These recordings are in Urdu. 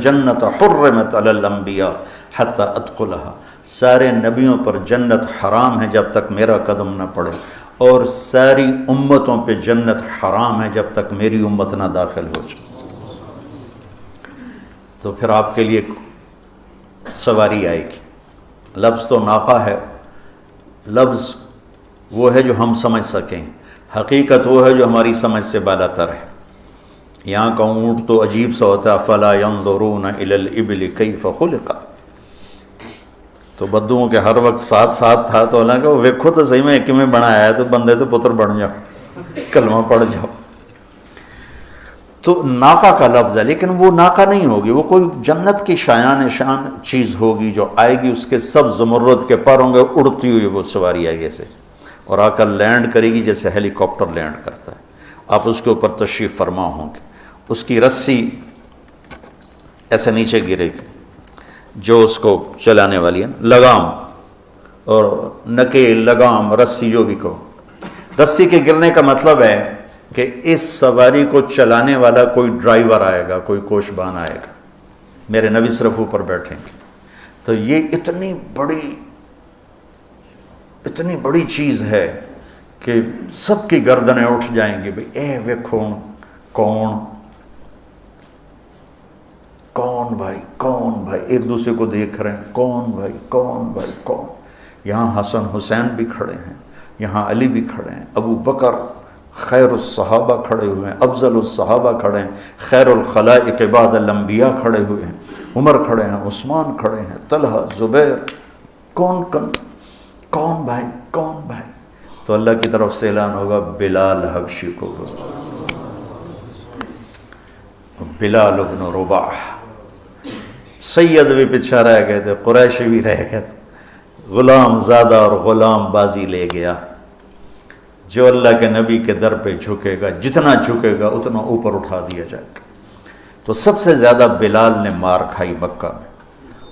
الجنت حرمت علی الانبیاء حتی ادخلها، سارے نبیوں پر جنت حرام ہے جب تک میرا قدم نہ پڑے، اور ساری امتوں پہ جنت حرام ہے جب تک میری امت نہ داخل ہو جائے۔ تو پھر آپ کے لیے سواری آئے گی۔ لفظ تو ناقہ ہے، لفظ وہ ہے جو ہم سمجھ سکیں، حقیقت وہ ہے جو ہماری سمجھ سے بالا تر ہے۔ یہاں کا اونٹ تو عجیب سا ہوتا ہے، فَلَا يَنظُرُونَ إِلَى الْإِبِلِ كَيْفَ خُلِقَتْ، تو بدوؤں کے ہر وقت ساتھ ساتھ تھا، تو اللہ کہ وہ ویکھو تو صحیح میں میں بنایا ہے، تو بندے تو پتر بن جاؤ، کلمہ پڑھ جاؤ۔ تو ناقہ کا لفظ ہے، لیکن وہ ناقہ نہیں ہوگی، وہ کوئی جنت کی شایان شان چیز ہوگی جو آئے گی، اس کے سب زمرد کے پر ہوں گے، اڑتی ہوئی وہ سواری آئے گی ایسے، اور آ کر لینڈ کرے گی جیسے ہیلی کاپٹر لینڈ کرتا ہے۔ آپ اس کے اوپر تشریف فرما ہوں گے، اس کی رسی ایسے نیچے گرے گی جو اس کو چلانے والی ہے، لگام اور نکیل، لگام، رسی جو بھی کہو۔ رسی کے گرنے کا مطلب ہے کہ اس سواری کو چلانے والا کوئی ڈرائیور آئے گا، کوئی کوشبان آئے گا، میرے نبی صرف اوپر بیٹھیں گے۔ تو یہ اتنی بڑی چیز ہے کہ سب کی گردنیں اٹھ جائیں گی، بھئی اے ویکھو کون بھائی، ایک دوسرے کو دیکھ رہے ہیں، کون بھائی۔ یہاں حسن حسین بھی کھڑے ہیں، یہاں علی بھی کھڑے ہیں، ابو بکر خیر الصحابہ کھڑے ہوئے ہیں، افضل الصحابہ کھڑے ہیں، خیر الخلائق بعد الانبیاء کھڑے ہوئے ہیں، عمر کھڑے ہیں، عثمان کھڑے ہیں، طلحہ، زبیر، کون بھائی۔ تو اللہ کی طرف سے اعلان ہوگا بلال حبشی کو، بلال ابن رباح۔ سید بھی پیچھے رہ گئے تھے، قریش بھی رہ گئے تھے، غلام زادہ اور غلام بازی لے گیا۔ جو اللہ کے نبی کے در پہ جھکے گا، جتنا جھکے گا اتنا اوپر اٹھا دیا جائے گا۔ تو سب سے زیادہ بلال نے مار کھائی مکہ میں،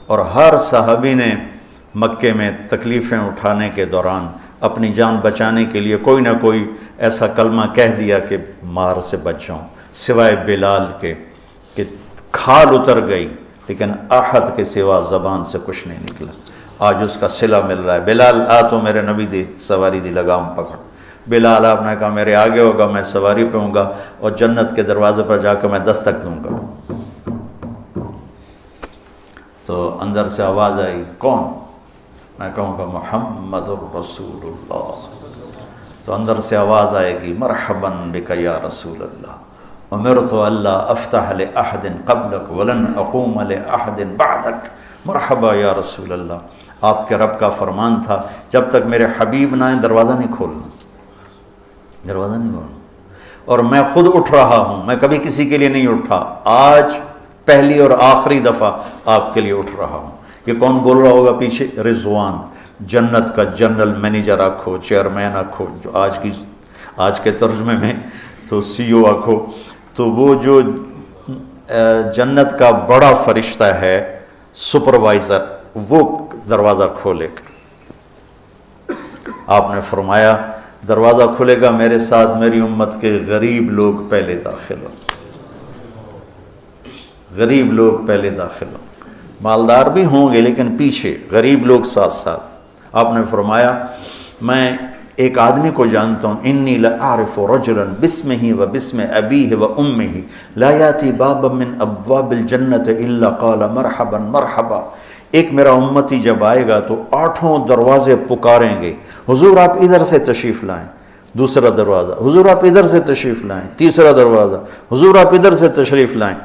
اور ہر صحابی نے مکے میں تکلیفیں اٹھانے کے دوران اپنی جان بچانے کے لیے کوئی نہ کوئی ایسا کلمہ کہہ دیا کہ مار سے بچ جاؤں، سوائے بلال کے کہ کھال اتر گئی لیکن احد کے سوا زبان سے کچھ نہیں نکلا۔ آج اس کا صلہ مل رہا ہے۔ بلال آ تو میرے نبی دی سواری دی لگام پکڑ۔ بلال آپ نے کہا میرے آگے ہوگا، میں سواری پہ ہوں گا اور جنت کے دروازے پر جا کر میں دستک دوں گا۔ تو اندر سے آواز آئی، کون؟ میں کہوں گا محمد الرسول اللہ۔ تو اندر سے آواز آئے گی، مرحباً بک یا رسول اللہ، امرت الا افتح لاحد قبلک ولن اقوم لاحد بعدک، مرحبا یا رسول اللہ۔ آپ کے رب کا فرمان تھا جب تک میرے حبیب نہ آئیں دروازہ نہیں کھولنا، دروازہ نہیں کھولنا۔ اور میں خود اٹھ رہا ہوں، میں کبھی کسی کے لیے نہیں اٹھا، آج پہلی اور آخری دفعہ آپ کے لیے اٹھ رہا ہوں۔ یہ کون بول رہا ہوگا پیچھے؟ رضوان، جنت کا جنرل مینیجر آکھو، چیئرمین آکھو، جو آج کے ترجمے میں تو سی او آکھو، تو وہ جو جنت کا بڑا فرشتہ ہے، سپروائزر، وہ دروازہ کھولے گا۔ آپ نے فرمایا دروازہ کھلے گا، میرے ساتھ میری امت کے غریب لوگ پہلے داخل ہو، غریب لوگ پہلے داخل ہو، مالدار بھی ہوں گے لیکن پیچھے، غریب لوگ ساتھ ساتھ۔ آپ نے فرمایا میں ایک آدمی کو جانتا ہوں، انی لأعرف رجلا باسمہ و باسم ابیہ و امہ لا یاتی بابا من ابواب الجنت الا قال مرحبا مرحبا۔ ایک میرا امتی جب آئے گا تو 8 دروازے پکاریں گے، حضور آپ ادھر سے تشریف لائیں، دوسرا دروازہ، حضور آپ ادھر سے تشریف لائیں، تیسرا دروازہ، حضور آپ ادھر سے تشریف لائیں۔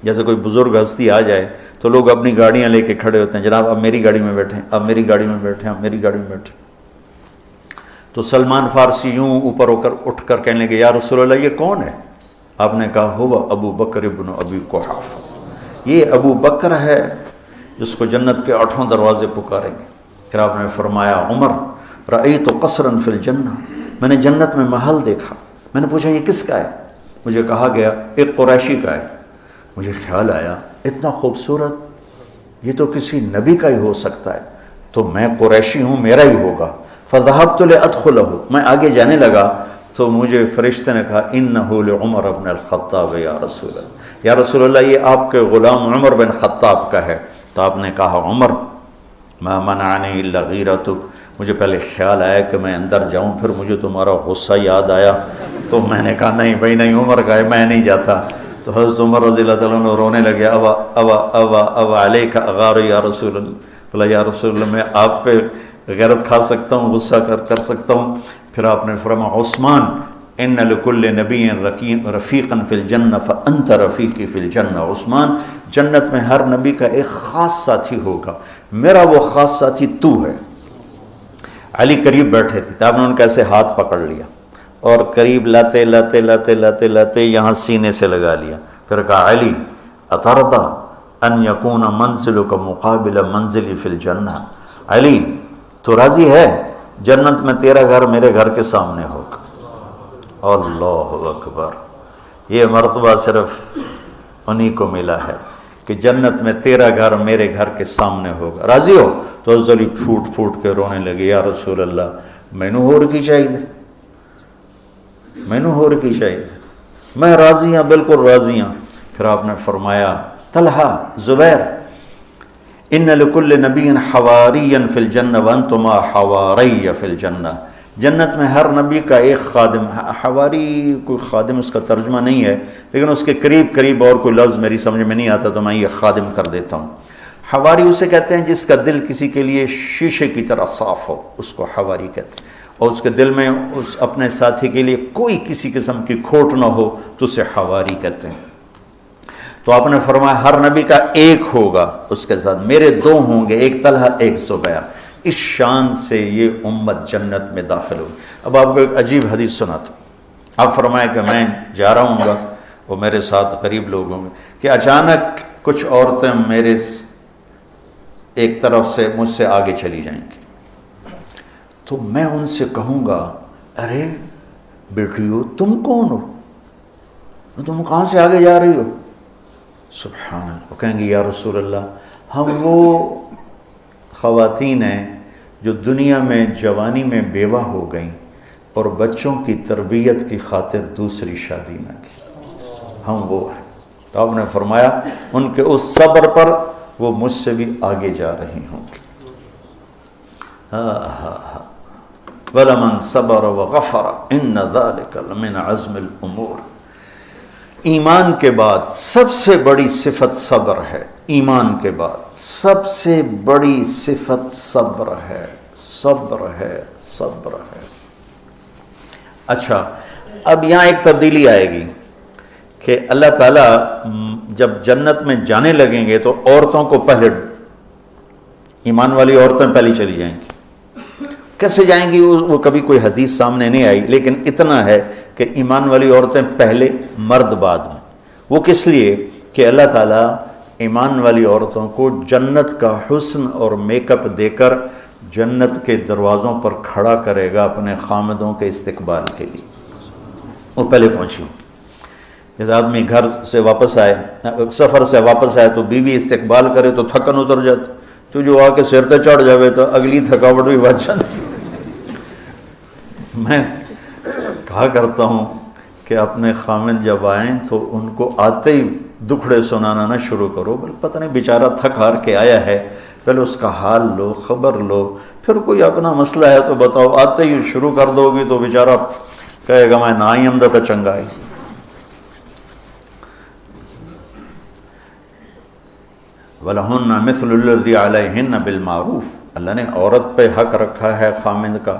جیسے کوئی بزرگ ہستی آ جائے تو لوگ اپنی گاڑیاں لے کے کھڑے ہوتے ہیں، جناب آپ میری گاڑی میں بیٹھیں، آپ میری گاڑی میں بیٹھیں، آپ میری گاڑی میں بیٹھیں۔ تو سلمان فارسی یوں اوپر ہو کر اٹھ کر کہنے لگے یا رسول اللہ یہ کون ہے؟ آپ نے کہا ہوا ابو بکر ابن ابی قحافہ، یہ ابو بکر ہے جس کو جنت کے 8 دروازے پکاریں گے۔ پھر آپ نے فرمایا عمر رأیت قصرا فی الجنہ، میں نے جنت میں محل دیکھا۔ میں نے پوچھا یہ کس کا ہے؟ مجھے کہا گیا ایک قریشی کا ہے۔ مجھے خیال آیا اتنا خوبصورت، یہ تو کسی نبی کا ہی ہو سکتا ہے، تو میں قریشی ہوں، میرا ہی ہوگا۔ فذهبت لأدخله، میں آگے جانے لگا تو مجھے فرشتے نے کہا انہ لعمر بن الخطاب یا رسول اللہ، یا رسول اللہ یہ آپ کے غلام عمر بن خطاب کا ہے. تو آپ نے کہا عمر ما منعنی الا غیرتک، مجھے پہلے خیال آیا کہ میں اندر جاؤں، پھر مجھے تمہارا غصہ یاد آیا تو میں نے کہا نہیں بھائی نہیں، عمر کا ہے میں نہیں جاتا. تو حضرت عمر رضی اللہ تعالیٰ عنہ رونے لگے، اب علیک اغار یا رسول اللہ. بولا یا رسول اللہ میں آپ پہ غیرت کھا سکتا ہوں، غصہ کر سکتا ہوں. پھر آپ نے فرمایا عثمان ان لکل نبی رفیقا فی الجنہ فانت رفیقی فی الجنہ. عثمان جنت میں ہر نبی کا ایک خاص ساتھی ہوگا، میرا وہ خاص ساتھی تو ہے. علی قریب بیٹھے تھے تو آپ نے ان کا ایسے ہاتھ پکڑ لیا اور قریب لاتے لاتے لاتے لاتے لاتے یہاں سینے سے لگا لیا. پھر کہا علی اترضی ان یکون منزلک مقابل منزلی فی الجنہ. علی تو راضی ہے جنت میں تیرا گھر میرے گھر کے سامنے ہوگا؟ اللہ اکبر. یہ مرتبہ صرف انہی کو ملا ہے کہ جنت میں تیرا گھر میرے گھر کے سامنے ہوگا. راضی ہو؟ تو حضرت علی پھوٹ پھوٹ کے رونے لگے، یا رسول اللہ مینوں ہور کی چاہیے، مینوں ہور کی چاہیے، میں راضی ہوں، بالکل راضی ہوں. پھر آپ نے فرمایا طلحہ زبیر ان لکل نبی حواریا فی الجنہ وانتما حواریہ فی الجنہ. جنت میں ہر نبی کا ایک خادم، حواری کوئی خادم اس کا ترجمہ نہیں ہے لیکن اس کے قریب قریب اور کوئی لفظ میری سمجھ میں نہیں آتا تو میں یہ خادم کر دیتا ہوں. حواری اسے کہتے ہیں جس کا دل کسی کے لیے شیشے کی طرح صاف ہو، اس کو حواری کہتے ہیں، اور اس کے دل میں اس اپنے ساتھی کے لیے کوئی کسی قسم کی کھوٹ نہ ہو تو اسے حواری کہتے ہیں. تو آپ نے فرمایا ہر نبی کا ایک ہوگا، اس کے ساتھ میرے دو ہوں گے، ایک طلحہ ایک زبیر. اس شان سے یہ امت جنت میں داخل ہوگی. اب آپ کو ایک عجیب حدیث سناتا ہوں. آپ فرمایا کہ میں جا رہا ہوں گا، وہ میرے ساتھ قریب لوگ ہوں گے، کہ اچانک کچھ عورتیں میرے ایک طرف سے مجھ سے آگے چلی جائیں گی. تو میں ان سے کہوں گا ارے بیٹیو تم کون ہو، تم کہاں سے آگے جا رہی ہو؟ سبحان اللہ. وہ کہیں گے یا رسول اللہ ہم وہ خواتین ہیں جو دنیا میں جوانی میں بیوہ ہو گئیں اور بچوں کی تربیت کی خاطر دوسری شادی نہ کی، ہم وہ ہیں. تو آپ نے فرمایا ان کے اس صبر پر وہ مجھ سے بھی آگے جا رہی ہوں گی. وَلَمَنْ صَبَرَ وَغَفَرَ إِنَّ ذَلِكَ لَمِنْ عَزْمِ الْأُمُورِ. ایمان کے بعد سب سے بڑی صفت صبر ہے. ایمان کے بعد سب سے بڑی صفت صبر ہے، صبر ہے، صبر ہے. اچھا اب یہاں ایک تبدیلی آئے گی کہ اللہ تعالیٰ جب جنت میں جانے لگیں گے تو عورتوں کو پہلے، ایمان والی عورتیں پہلی چلی جائیں گی. کیسے جائیں گی وہ کبھی کوئی حدیث سامنے نہیں آئی، لیکن اتنا ہے کہ ایمان والی عورتیں پہلے مرد بعد میں. وہ کس لیے کہ اللہ تعالیٰ ایمان والی عورتوں کو جنت کا حسن اور میک اپ دے کر جنت کے دروازوں پر کھڑا کرے گا اپنے خامدوں کے استقبال کے لیے. وہ پہلے پہنچی. جیسے آدمی گھر سے واپس آئے، سفر سے واپس آئے تو بیوی استقبال کرے تو تھکن اتر جاتی، تو جو آ کے سر تے چڑھ جاوے تو اگلی تھکاوٹ بھی بچ جاتی. میں کہا کرتا ہوں کہ اپنے خامد جب آئیں تو ان کو آتے ہی دکھڑے سنانا نہ شروع کرو، بل پتہ نہیں بیچارہ تھک ہار کے آیا ہے، پہلے اس کا حال لو، خبر لو، پھر کوئی اپنا مسئلہ ہے تو بتاؤ. آتے ہی شروع کر دو گی تو بیچارہ کہے گا میں نہ ہی ہم تو چنگا ہی. وَلَهُنَّ مِثْلُ الَّذِي عَلَيْهِنَّ بِالْمَعْرُوفِ. اللہ نے عورت پہ حق رکھا ہے خامد کا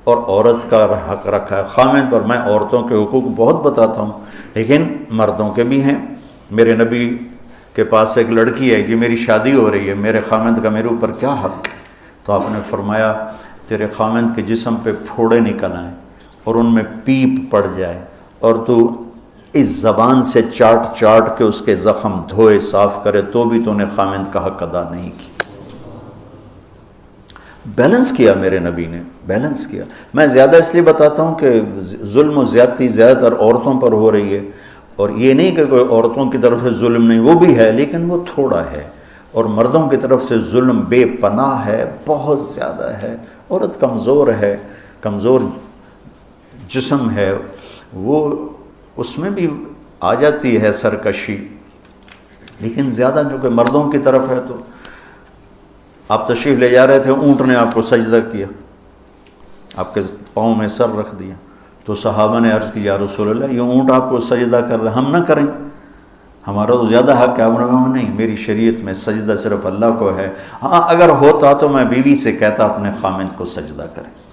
اور عورت کا حق رکھا ہے خامد پر. میں عورتوں کے حقوق بہت بتاتا ہوں لیکن مردوں کے بھی ہیں. میرے نبی کے پاس ایک لڑکی ہے کہ میری شادی ہو رہی ہے، میرے خامد کا میرے اوپر کیا حق؟ تو آپ نے فرمایا تیرے خامد کے جسم پہ پھوڑے نکل آئیں اور ان میں پیپ پڑ جائے اور تو اس زبان سے چاٹ چاٹ کے اس کے زخم دھوئے صاف کرے تو بھی تو نے خامد کا حق ادا نہیں کیا. بیلنس کیا میرے نبی نے، بیلنس کیا. میں زیادہ اس لیے بتاتا ہوں کہ ظلم و زیادتی زیادہ تر عورتوں پر ہو رہی ہے، اور یہ نہیں کہ کوئی عورتوں کی طرف سے ظلم نہیں، وہ بھی ہے لیکن وہ تھوڑا ہے، اور مردوں کی طرف سے ظلم بے پناہ ہے، بہت زیادہ ہے. عورت کمزور ہے، کمزور جسم ہے، وہ اس میں بھی آ جاتی ہے سرکشی، لیکن زیادہ جو کہ مردوں کی طرف ہے، تو آپ تشریف لے جا رہے تھے، اونٹ نے آپ کو سجدہ کیا، آپ کے پاؤں میں سر رکھ دیا، تو صحابہ نے عرض کی یا رسول اللہ یہ اونٹ آپ کو سجدہ کر رہے، ہم نہ کریں؟ ہمارا تو زیادہ حق ہے۔ آپ نے کہا نہیں، میری شریعت میں سجدہ صرف اللہ کو ہے، ہاں اگر ہوتا تو میں بیوی سے کہتا اپنے خامند کو سجدہ کرے۔